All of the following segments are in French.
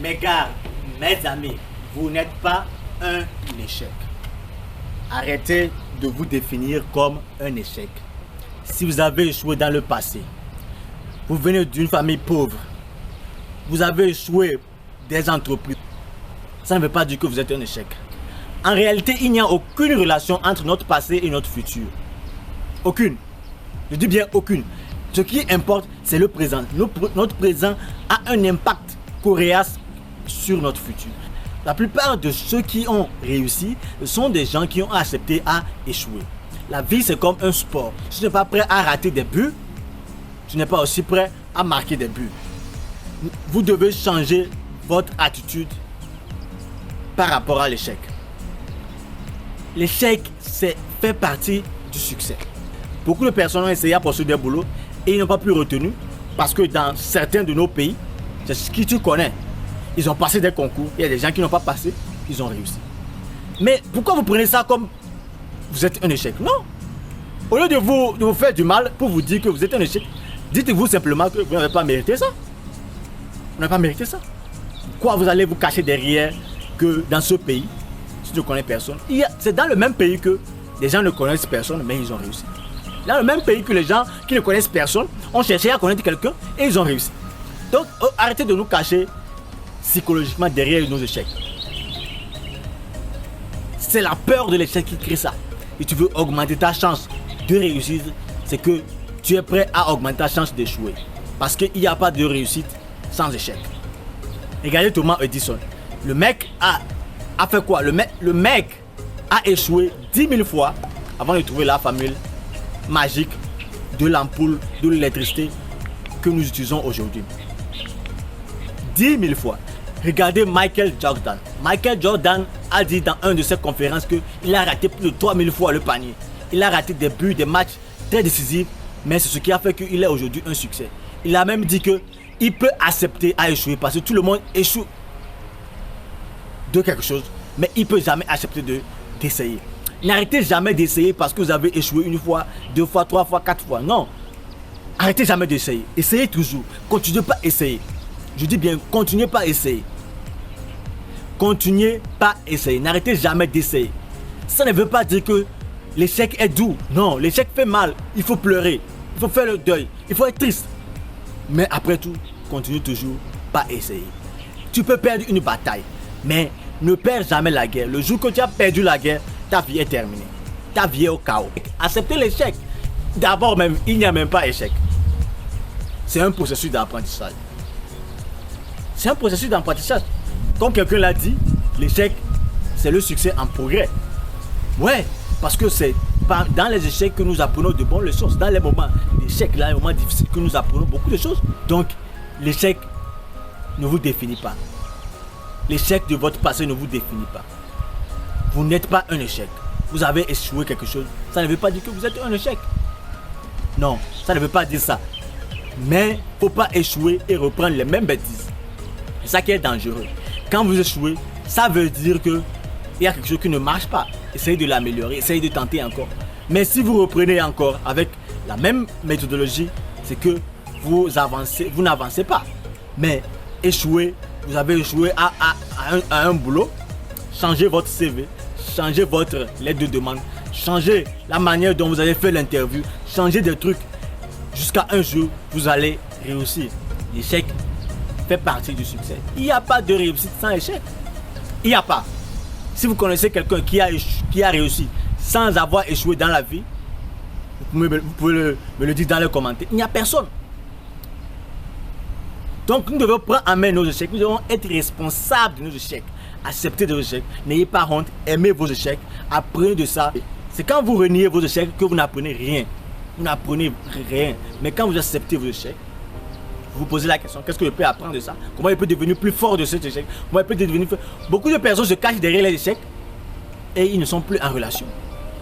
Mes gars, mes amis, vous n'êtes pas un échec. Arrêtez de vous définir comme un échec. Si vous avez échoué dans le passé, vous venez d'une famille pauvre, vous avez échoué des entreprises, ça ne veut pas dire que vous êtes un échec. En réalité, il n'y a aucune relation entre notre passé et notre futur. Aucune. Je dis bien aucune. Ce qui importe, c'est le présent. Notre présent a un impact coriace sur notre futur. La plupart de ceux qui ont réussi sont des gens qui ont accepté à échouer. La vie, c'est comme un sport. Si tu n'es pas prêt à rater des buts, tu n'es pas aussi prêt à marquer des buts. Vous devez changer votre attitude par rapport à l'échec. L'échec, fait partie du succès. Beaucoup de personnes ont essayé à poursuivre des boulots et ils n'ont pas pu retenir parce que dans certains de nos pays, c'est ce que tu connais. Ils ont passé des concours, il y a des gens qui n'ont pas passé, ils ont réussi. Mais pourquoi vous prenez ça comme vous êtes un échec? Non. Au lieu de vous faire du mal pour vous dire que vous êtes un échec, dites-vous simplement que vous n'avez pas mérité ça. Vous n'avez pas mérité ça. Pourquoi vous allez vous cacher derrière que dans ce pays, si tu ne connais personne, c'est dans le même pays que les gens ne connaissent personne, mais ils ont réussi. Dans le même pays que les gens qui ne connaissent personne ont cherché à connaître quelqu'un et ils ont réussi. Donc, arrêtez de nous cacher psychologiquement derrière nos échecs. C'est la peur de l'échec qui crée ça. Et tu veux augmenter ta chance de réussir, c'est que tu es prêt à augmenter ta chance d'échouer. Parce qu'il n'y a pas de réussite sans échec. Regardez Thomas Edison. Le mec a fait quoi? Le mec a échoué 10 000 fois avant de trouver la formule magique de l'ampoule de l'électricité que nous utilisons aujourd'hui. 10 000 fois. Regardez Michael Jordan. Michael Jordan a dit dans une de ses conférences qu'il a raté plus de 3 000 fois le panier. Il a raté des buts, des matchs très décisifs, mais c'est ce qui a fait qu'il est aujourd'hui un succès. Il a même dit qu'il peut accepter à échouer parce que tout le monde échoue de quelque chose, mais il ne peut jamais accepter d'essayer. N'arrêtez jamais d'essayer parce que vous avez échoué une fois, 2 fois, 3 fois, 4 fois. Non. Arrêtez jamais d'essayer. Essayez toujours. Continuez pas à essayer. Je dis bien, continuez pas à essayer. Continuez pas à essayer. N'arrêtez jamais d'essayer. Ça ne veut pas dire que l'échec est doux. Non, l'échec fait mal. Il faut pleurer. Il faut faire le deuil. Il faut être triste. Mais après tout, continue toujours pas à essayer. Tu peux perdre une bataille, mais ne perds jamais la guerre. Le jour que tu as perdu la guerre, ta vie est terminée. Ta vie est au chaos. Acceptez l'échec. D'abord même, il n'y a même pas échec. C'est un processus d'apprentissage. C'est un processus d'apprentissage. Comme quelqu'un l'a dit, l'échec, c'est le succès en progrès. Ouais, parce que c'est dans les échecs que nous apprenons de bonnes leçons. C'est dans les moments d'échec, dans les moments difficiles que nous apprenons beaucoup de choses. Donc, l'échec ne vous définit pas. L'échec de votre passé ne vous définit pas. Vous n'êtes pas un échec. Vous avez échoué quelque chose. Ça ne veut pas dire que vous êtes un échec. Non, ça ne veut pas dire ça. Mais il ne faut pas échouer et reprendre les mêmes bêtises. C'est ça qui est dangereux. Quand vous échouez, ça veut dire qu'il y a quelque chose qui ne marche pas. Essayez de l'améliorer, essayez de tenter encore. Mais si vous reprenez encore avec la même méthodologie, c'est que vous n'avancez pas. Mais échouer, vous avez échoué à un boulot, changez votre CV, changez votre lettre de demande, changez la manière dont vous avez fait l'interview, changez des trucs. Jusqu'à un jour, vous allez réussir. L'échec fait partie du succès. Il n'y a pas de réussite sans échec. Il n'y a pas. Si vous connaissez quelqu'un qui a réussi sans avoir échoué dans la vie, vous pouvez me le dire dans les commentaires. Il n'y a personne. Donc nous devons prendre en main nos échecs. Nous devons être responsables de nos échecs. Accepter nos échecs. N'ayez pas honte. Aimez vos échecs. Apprenez de ça. C'est quand vous reniez vos échecs que vous n'apprenez rien. Vous n'apprenez rien. Mais quand vous acceptez vos échecs, vous posez la question, qu'est-ce que je peux apprendre de ça? Comment je peux devenir plus fort de cet échec? Comment je peux devenir... Beaucoup de personnes se cachent derrière les échecs et ils ne sont plus en relation.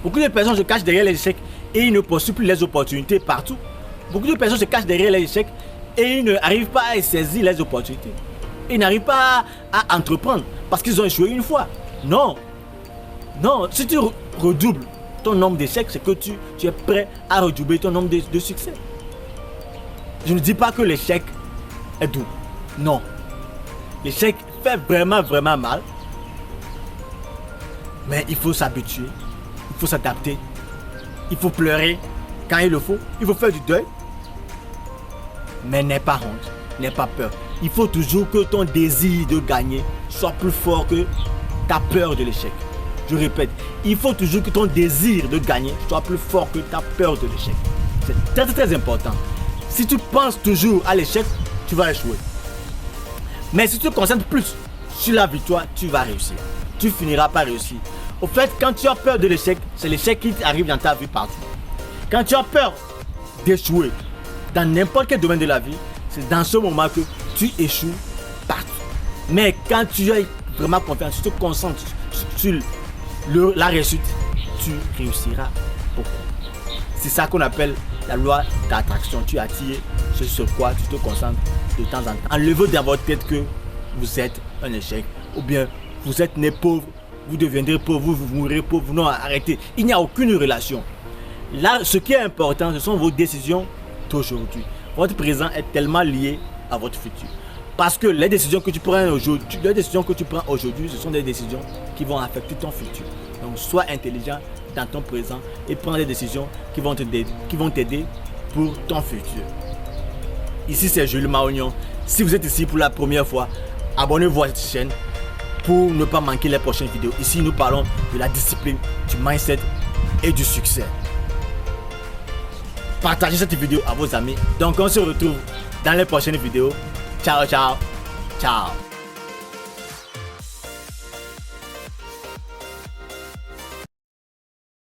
Beaucoup de personnes se cachent derrière les échecs et ils ne poursuivent plus les opportunités partout. Beaucoup de personnes se cachent derrière les échecs et ils n'arrivent pas à saisir les opportunités. Ils n'arrivent pas à entreprendre parce qu'ils ont échoué une fois. Non. Non, si tu redoubles ton nombre d'échecs, c'est que tu es prêt à redoubler ton nombre de succès. Je ne dis pas que l'échec est doux. Non. L'échec fait vraiment mal. Mais il faut s'habituer, il faut s'adapter, il faut pleurer quand il le faut, il faut faire du deuil. Mais n'aie pas honte, n'aie pas peur. Il faut toujours que ton désir de gagner soit plus fort que ta peur de l'échec. Je répète, il faut toujours que ton désir de gagner soit plus fort que ta peur de l'échec. C'est très important. Si tu penses toujours à l'échec, tu vas échouer. Mais si tu te concentres plus sur la victoire, tu vas réussir. Tu finiras par réussir. Au fait, quand tu as peur de l'échec, c'est l'échec qui arrive dans ta vie partout. Quand tu as peur d'échouer dans n'importe quel domaine de la vie, c'est dans ce moment que tu échoues partout. Mais quand tu as vraiment confiance, tu te concentres sur la réussite, tu réussiras beaucoup. C'est ça qu'on appelle la loi d'attraction. Tu attires ce sur quoi tu te concentres de temps en temps. Enlevez dans votre tête que vous êtes un échec ou bien vous êtes né pauvre, vous deviendrez pauvre, vous mourrez pauvre. Non, arrêtez. Il n'y a aucune relation. Là, ce qui est important, ce sont vos décisions d'aujourd'hui. Votre présent est tellement lié à votre futur. Parce que les décisions que tu prends aujourd'hui, ce sont des décisions qui vont affecter ton futur. Donc, sois intelligent dans ton présent et prends des décisions qui vont t'aider pour ton futur. Ici, c'est Jules Maognon. Si vous êtes ici pour la première fois, abonnez-vous à cette chaîne pour ne pas manquer les prochaines vidéos. Ici, nous parlons de la discipline, du mindset et du succès. Partagez cette vidéo à vos amis. Donc, on se retrouve dans les prochaines vidéos. Ciao, ciao, ciao.